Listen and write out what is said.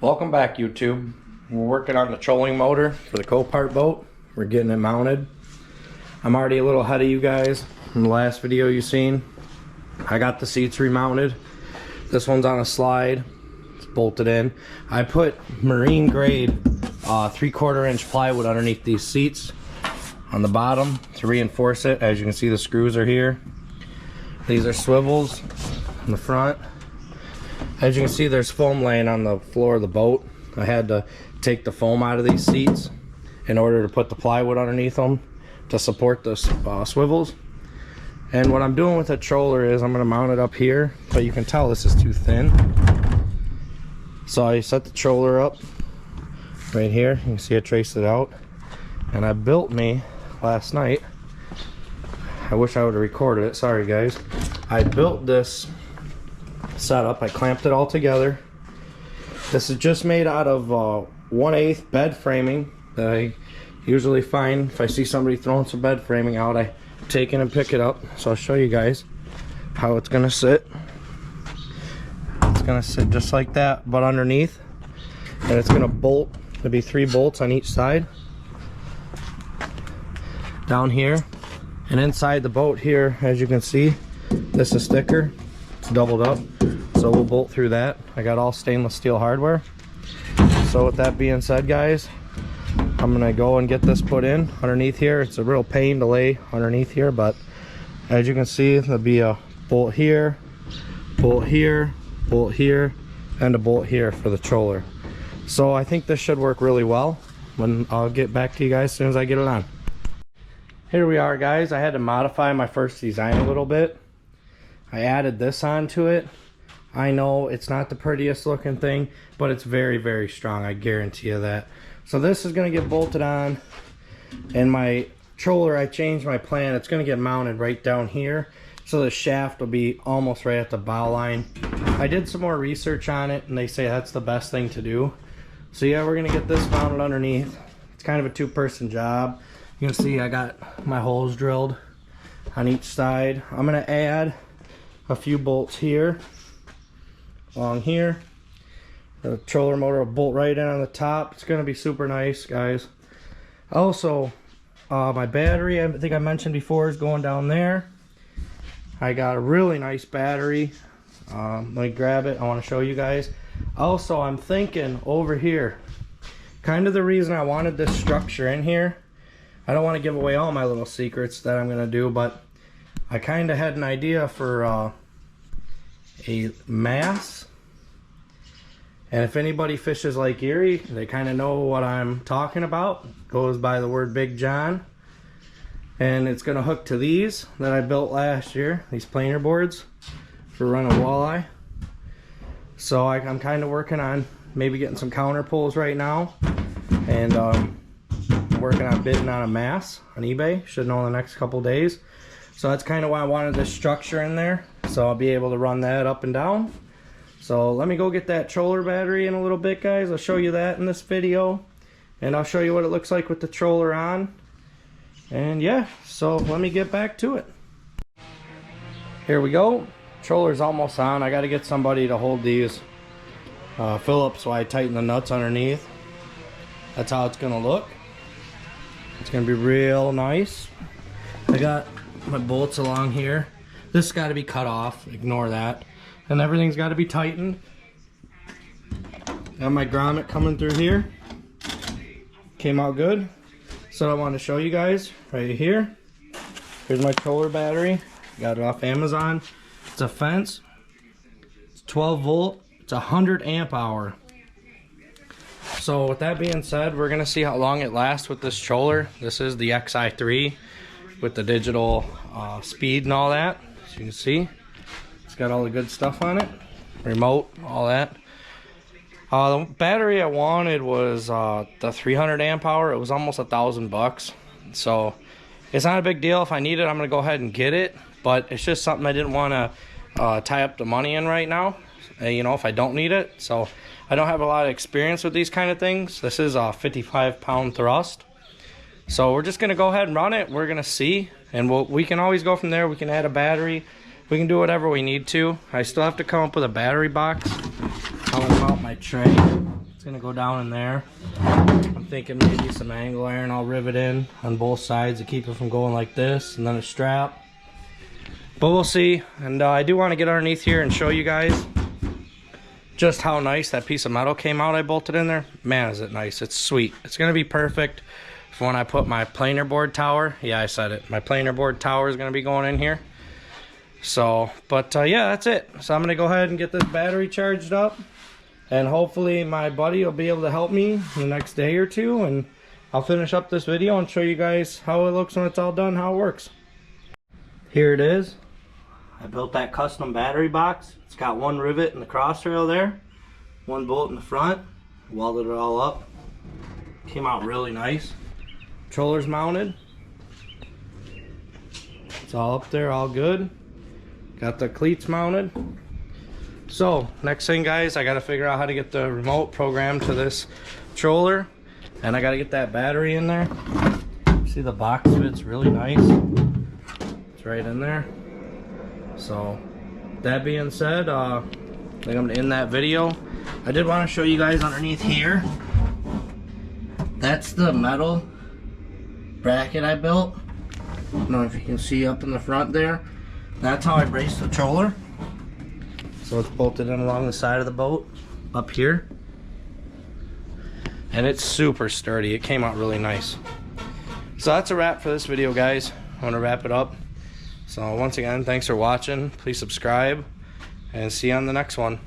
Welcome back, YouTube. We're working on the trolling motor for the Copart boat. We're getting it mounted. I'm already a little ahead of you guys from the last video you seen. I got the seats remounted. This one's on a slide. It's bolted in. I put marine grade 3/4 inch plywood underneath these seats on the bottom to reinforce it. As you can see, the screws are here. These are swivels in the front. As you can see, there's foam laying on the floor of the boat. I had to take the foam out of these seats in order to put the plywood underneath them to support the swivels. And what I'm doing with the troller is I'm going to mount it up here, but you can tell this is too thin. So I set the troller up right here. You can see I traced it out. And I built me last night. I wish I would have recorded it. Sorry guys. I built this setup. I clamped it all together. This is just made out of 1/8 bed framing that I usually find if I see somebody throwing some bed framing out. I take it and pick it up. So I'll show you guys how it's gonna sit. It's gonna sit just like that, but underneath, and it's gonna bolt. There'll be 3 bolts on each side down here, and inside the boat here, as you can see, this is thicker. It's doubled up, so we'll bolt through that. I got all stainless steel hardware. So with that being said, guys, I'm gonna go and get this put in underneath here. It's a real pain to lay underneath here, but as you can see, there'll be a bolt here, bolt here, bolt here, and a bolt here for the troller. So I think this should work really well. I'll get back to you guys as soon as I get it on. Here we are, guys. I had to modify my first design a little bit. I added this onto it. I know it's not the prettiest looking thing, but it's very, very strong. I guarantee you that. So this is going to get bolted on, and my troller, I changed my plan. It's going to get mounted right down here, so the shaft will be almost right at the bow line. I did some more research on it, and they say that's the best thing to do. So yeah, we're going to get this mounted underneath. It's kind of a 2-person job. You can see I got my holes drilled on each side. I'm going to add a few bolts here, along here. The troller motor will bolt right in on the top. It's going to be super nice, guys. Also, my battery, I think I mentioned before, is going down there. I got a really nice battery. Let me grab it. I want to show you guys. Also, I'm thinking over here, kind of the reason I wanted this structure in here. I don't want to give away all my little secrets that I'm going to do, but I kind of had an idea for a mast. And if anybody fishes Lake Erie, they kind of know what I'm talking about. Goes by the word Big John. And it's going to hook to these that I built last year, these planer boards for running walleye. So I'm kind of working on maybe getting some counter pulls right now, and working on bidding on a mast on eBay. Should know in the next couple days. So that's kind of why I wanted this structure in there, so I'll be able to run that up and down. So let me go get that troller battery in a little bit, guys. I'll show you that in this video, and I'll show you what it looks like with the troller on. And yeah, so let me get back to it. Here we go. Troller's almost on. I got to get somebody to hold these Phillips so I tighten the nuts underneath. That's how it's gonna look. It's gonna be real nice. I got my bolts along here. This has got to be cut off. Ignore that. And everything's got to be tightened. Got my grommet coming through here. Came out good. So I want to show you guys right here. Here's my troller battery. Got it off Amazon. It's a fence. It's 12 volt. It's 100 amp hour. So with that being said, we're gonna see how long it lasts with this troller. This is the XI3 with the digital speed and all that. As you can see, it's got all the good stuff on it. Remote, all that. The battery I wanted was the 300 amp hour. It was almost $1,000. So it's not a big deal. If I need it, I'm gonna go ahead and get it. But it's just something I didn't want to tie up the money in right now. You know, if I don't need it. So I don't have a lot of experience with these kind of things. This is a 55-pound thrust. So we're just gonna go ahead and run it. We're gonna see, and we can always go from there. We can add a battery. We can do whatever we need to. I still have to come up with a battery box. how I mount my tray. It's gonna go down in there. I'm thinking maybe some angle iron I'll rivet in on both sides to keep it from going like this, and then a strap. But we'll see. And I do want to get underneath here and show you guys just how nice that piece of metal came out I bolted in there. Man, is it nice. It's sweet. It's gonna be perfect for when I put my planer board tower. Yeah, I said it. My planer board tower is gonna be going in here. So, but yeah, that's it. So I'm gonna go ahead and get this battery charged up, and hopefully my buddy will be able to help me the next day or two, and I'll finish up this video and show you guys how it looks when it's all done, how it works. Here it is. I built that custom battery box. It's got one rivet in the cross rail there, one bolt in the front, welded it all up. Came out really nice. Controller's mounted. It's all up there, all good. Got the cleats mounted. So next thing, guys, I got to figure out how to get the remote programmed to this controller, and I got to get that battery in there. See, the box fits really nice. It's right in there. So that being said, I think I'm gonna end that video. I did want to show you guys underneath here. That's the metal bracket I built. I don't know if you can see up in the front there. That's how I braced the controller. So it's bolted in along the side of the boat up here, and it's super sturdy. It came out really nice. So that's a wrap for this video, guys. I want to wrap it up. So once again, thanks for watching. Please subscribe, and see you on the next one.